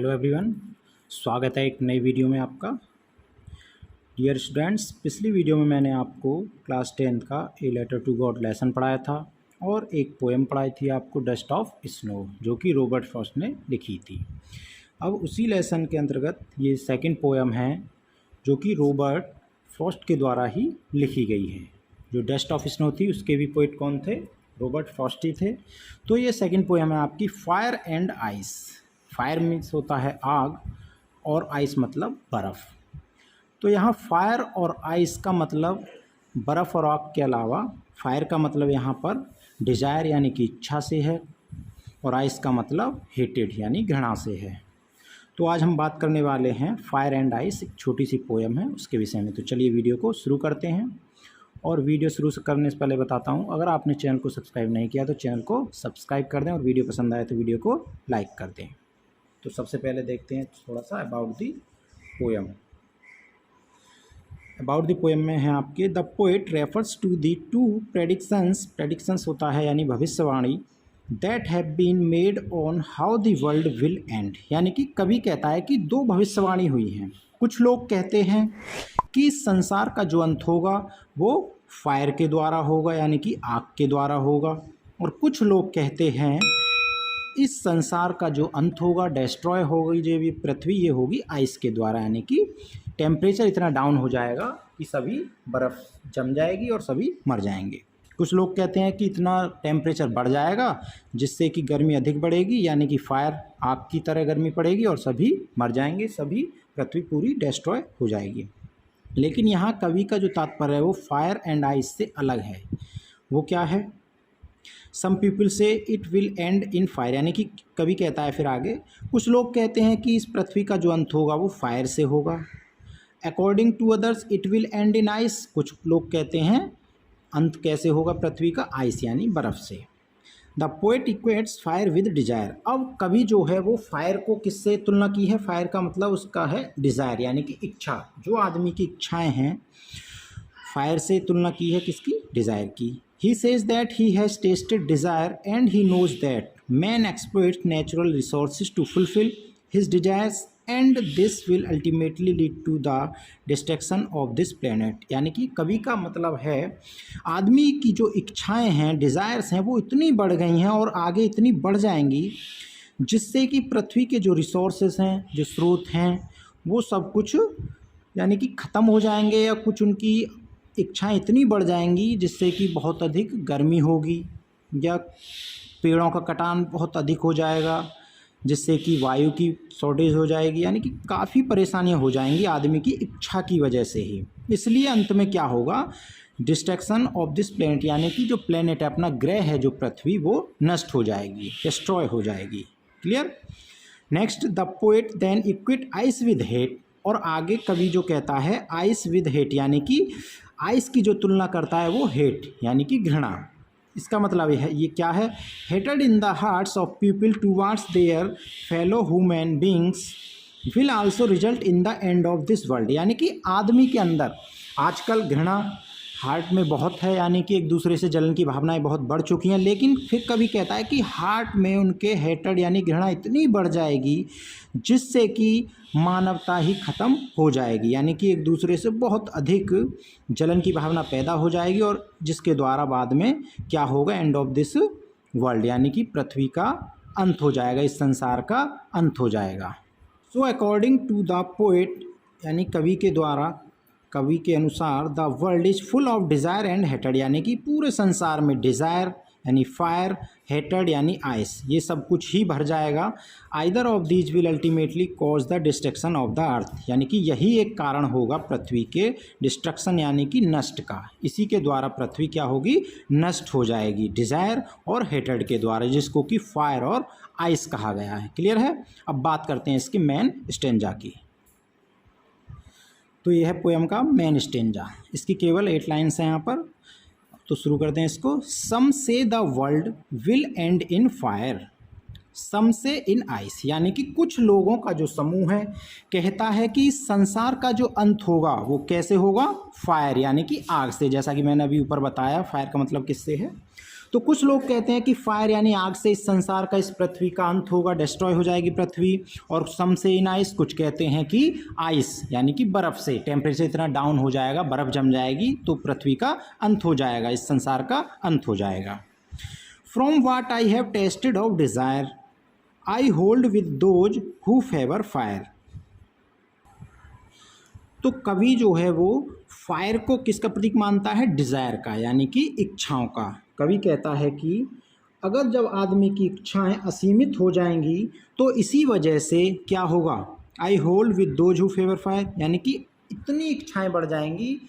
Hello everyone, स्वागत है एक नई वीडियो में आपका। डियर स्टूडेंट्स, पिछली वीडियो में मैंने आपको क्लास 10 का A letter to God lesson पढ़ाया था और एक पोएम पढ़ाई थी आपको डस्ट ऑफ स्नो, जो कि रॉबर्ट फ्रॉस्ट ने लिखी थी। अब उसी लेसन के अंतर्गत ये सेकंड पोएम है जो कि रॉबर्ट फ्रॉस्ट के द्वारा ही लिखी गई है। जो डस्ट ऑफ स्नो थी उसके भी पोइट कौन थे? रॉबर्ट फ्रॉस्ट ही थे। तो ये सेकंड पोएम है आपकी fire and ice. Fire means होता है आग और आइस मतलब बर्फ़। तो यहाँ फायर और आइस का मतलब बर्फ़ और आग के अलावा फायर का मतलब यहाँ पर डिज़ायर यानी कि इच्छा से है और आइस का मतलब हेटेड यानी घृणा से है। तो आज हम बात करने वाले हैं फायर एंड आइस, एक छोटी सी पोएम है उसके विषय में। तो चलिए वीडियो को शुरू करते हैं। और वीडियो शुरू करने से पहले बताता हूँ, अगर आपने चैनल को सब्सक्राइब नहीं किया तो चैनल को सब्सक्राइब कर दें और वीडियो पसंद आए तो वीडियो को लाइक कर दें। तो सबसे पहले देखते हैं थोड़ा सा about the poem. About the poem में है आपके the poet refers to the two predictions होता है यानी भविष्यवाणी that have been made on how the world will end, यानी कि कवि कहता है कि दो भविष्यवाणी हुई हैं। कुछ लोग कहते हैं कि संसार का जो अंत होगा वो फायर के द्वारा होगा यानी कि आग के द्वारा होगा, और कुछ लोग कहते हैं इस संसार का जो अंत होगा, डेस्ट्रॉय होगी जो भी पृथ्वी, ये होगी आइस के द्वारा, यानी कि टेम्परेचर इतना डाउन हो जाएगा कि सभी बर्फ़ जम जाएगी और सभी मर जाएंगे। कुछ लोग कहते हैं कि इतना टेम्परेचर बढ़ जाएगा जिससे कि गर्मी अधिक बढ़ेगी, यानी कि फायर आग की तरह गर्मी पड़ेगी और सभी मर जाएंगे, सभी पृथ्वी पूरी डेस्ट्रॉय हो जाएगी। लेकिन यहाँ कवि का जो तात्पर्य है वो फायर एंड आइस से अलग है। वो क्या है? सम पीपल से it will end in fire, यानी कि कवि कहता है फिर आगे, कुछ लोग कहते हैं कि इस पृथ्वी का जो अंत होगा वो फायर से होगा। According to others it will end in ice, कुछ लोग कहते हैं अंत कैसे होगा पृथ्वी का? आइस यानी बर्फ़ से। The poet equates fire with desire. अब कवि जो है वो फायर को किससे तुलना की है? फायर का मतलब उसका है डिज़ायर यानी कि इच्छा, जो आदमी की इच्छाएं हैं, फायर से तुलना की है किसकी? डिज़ायर की। He says that he has tasted desire and he knows that man exploits natural resources to fulfill his desires and this will ultimately lead to the destruction of this planet। यानी कि कवि का मतलब है आदमी की जो इच्छाएं हैं, डिज़ायर्स हैं, वो इतनी बढ़ गई हैं और आगे इतनी बढ़ जाएंगी जिससे कि पृथ्वी के जो रिसोर्सेज हैं, जो स्रोत हैं, वो सब कुछ यानी कि ख़त्म हो जाएंगे या कुछ उनकी इच्छाएं इतनी बढ़ जाएंगी जिससे कि बहुत अधिक गर्मी होगी या पेड़ों का कटान बहुत अधिक हो जाएगा जिससे कि वायु की शॉर्टेज हो जाएगी, यानी कि काफ़ी परेशानियां हो जाएंगी आदमी की इच्छा की वजह से ही। इसलिए अंत में क्या होगा? डिस्ट्रक्शन ऑफ दिस प्लेनेट, यानी कि जो प्लेनेट है, अपना ग्रह है जो पृथ्वी, वो नष्ट हो जाएगी, डिस्ट्रॉय हो जाएगी। Clear? Next, the poet then equates ice with hate. और आगे कवि जो कहता है आइस विद हेट, यानी कि आइस की जो तुलना करता है वो हेट यानी कि घृणा। इसका मतलब ये क्या है? Hated in the hearts of people towards their fellow human beings will also result in the end of this world. यानी कि आदमी के अंदर आजकल घृणा हार्ट में बहुत है, यानी कि एक दूसरे से जलन की भावनाएं बहुत बढ़ चुकी हैं। लेकिन फिर कभी कहता है कि हार्ट में उनके हेटेड यानी घृणा इतनी बढ़ जाएगी जिससे कि मानवता ही ख़त्म हो जाएगी, यानी कि एक दूसरे से बहुत अधिक जलन की भावना पैदा हो जाएगी और जिसके द्वारा बाद में क्या होगा? एंड ऑफ दिस वर्ल्ड, यानी कि पृथ्वी का अंत हो जाएगा, इस संसार का अंत हो जाएगा। So according to the poet, यानी कवि के द्वारा, कवि के अनुसार, the world is full of desire and hated, यानी कि पूरे संसार में डिज़ायर यानी फायर, हेटेड यानी आइस, ये सब कुछ ही भर जाएगा। Either of these will ultimately cause the destruction of the earth, यानी कि यही एक कारण होगा पृथ्वी के डिस्ट्रक्शन यानी कि नष्ट का। इसी के द्वारा पृथ्वी क्या होगी? नष्ट हो जाएगी, डिज़ायर और हेटेड के द्वारा, जिसको कि फायर और आइस कहा गया है। क्लियर है? अब बात करते हैं इसकी मेन स्टेंजा की। तो यह है पोएम का मेन स्टेंजा। इसकी केवल 8 लाइन्स हैं यहाँ पर। तो शुरू करते हैं इसको। Some say the world will end in fire, some say in ice, यानी कि कुछ लोगों का जो समूह है कहता है कि संसार का जो अंत होगा वो कैसे होगा? फायर यानी कि आग से। जैसा कि मैंने अभी ऊपर बताया, फायर का मतलब किससे है? तो कुछ लोग कहते हैं कि फायर यानी आग से इस संसार का, इस पृथ्वी का अंत होगा, डिस्ट्रॉय हो जाएगी पृथ्वी। और सम से इन आइस, कुछ कहते हैं कि आइस यानी कि बर्फ़ से, टेम्परेचर इतना डाउन हो जाएगा, बर्फ़ जम जाएगी तो पृथ्वी का अंत हो जाएगा, इस संसार का अंत हो जाएगा। From what I have tasted of desire I hold with those who favour fire. तो कवि जो है वो फायर को किसका प्रतीक मानता है? डिज़ायर का, यानी कि इच्छाओं का। कवि कहता है कि अगर जब आदमी की इच्छाएं असीमित हो जाएंगी तो इसी वजह से क्या होगा? आई hold with those who favour fire, यानी कि इतनी इच्छाएं बढ़ जाएंगी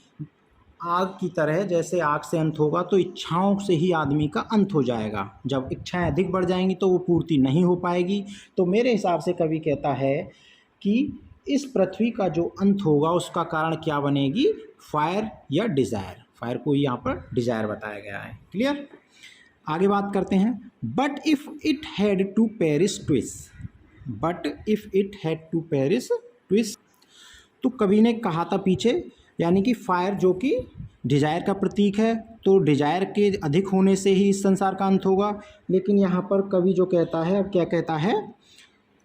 आग की तरह, जैसे आग से अंत होगा तो इच्छाओं से ही आदमी का अंत हो जाएगा। जब इच्छाएं अधिक बढ़ जाएंगी तो वो पूर्ति नहीं हो पाएगी। तो मेरे हिसाब से कवि कहता है कि इस पृथ्वी का जो अंत होगा उसका कारण क्या बनेगी? फायर या डिज़ायर। फायर को यहाँ पर डिज़ायर बताया गया है। क्लियर? आगे बात करते हैं। But if it had to perish twice, but if it had to perish twice, तो कवि ने कहा था पीछे, यानी कि फायर जो कि डिज़ायर का प्रतीक है, तो डिज़ायर के अधिक होने से ही इस संसार का अंत होगा। लेकिन यहाँ पर कवि जो कहता है, अब क्या कहता है?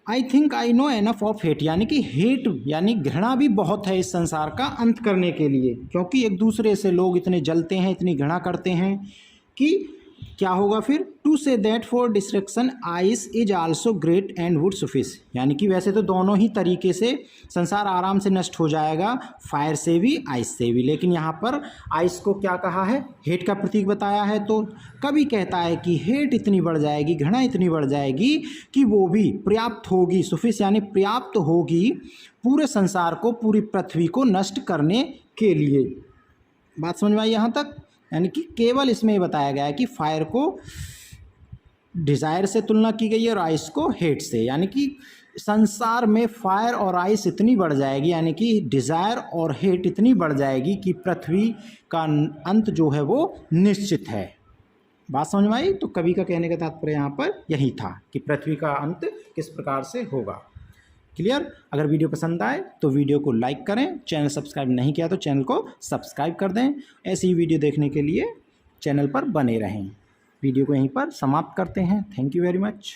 I think I know enough of hate, यानी कि हेट यानी घृणा भी बहुत है इस संसार का अंत करने के लिए, क्योंकि एक दूसरे से लोग इतने जलते हैं, इतनी घृणा करते हैं कि क्या होगा फिर? To say that for destruction ice is also great and would suffice, यानी कि वैसे तो दोनों ही तरीके से संसार आराम से नष्ट हो जाएगा, फायर से भी आइस से भी, लेकिन यहाँ पर आइस को क्या कहा है? हेट का प्रतीक बताया है। तो कभी कहता है कि हेट इतनी बढ़ जाएगी, घृणा इतनी बढ़ जाएगी कि वो भी पर्याप्त होगी, सफिस यानी पर्याप्त होगी पूरे संसार को, पूरी पृथ्वी को नष्ट करने के लिए। बात समझ में आई यहाँ तक? यानी कि केवल इसमें ये बताया गया है कि फायर को डिज़ायर से तुलना की गई है और आइस को हेट से, यानी कि संसार में फायर और आइस इतनी बढ़ जाएगी, यानी कि डिज़ायर और हेट इतनी बढ़ जाएगी कि पृथ्वी का अंत जो है वो निश्चित है। बात समझ में आई? तो कवि का कहने का तात्पर्य यहाँ पर यही था कि पृथ्वी का अंत किस प्रकार से होगा। क्लियर? अगर वीडियो पसंद आए तो वीडियो को लाइक करें, चैनल सब्सक्राइब नहीं किया तो चैनल को सब्सक्राइब कर दें। ऐसी ही वीडियो देखने के लिए चैनल पर बने रहें। वीडियो को यहीं पर समाप्त करते हैं। Thank you very much.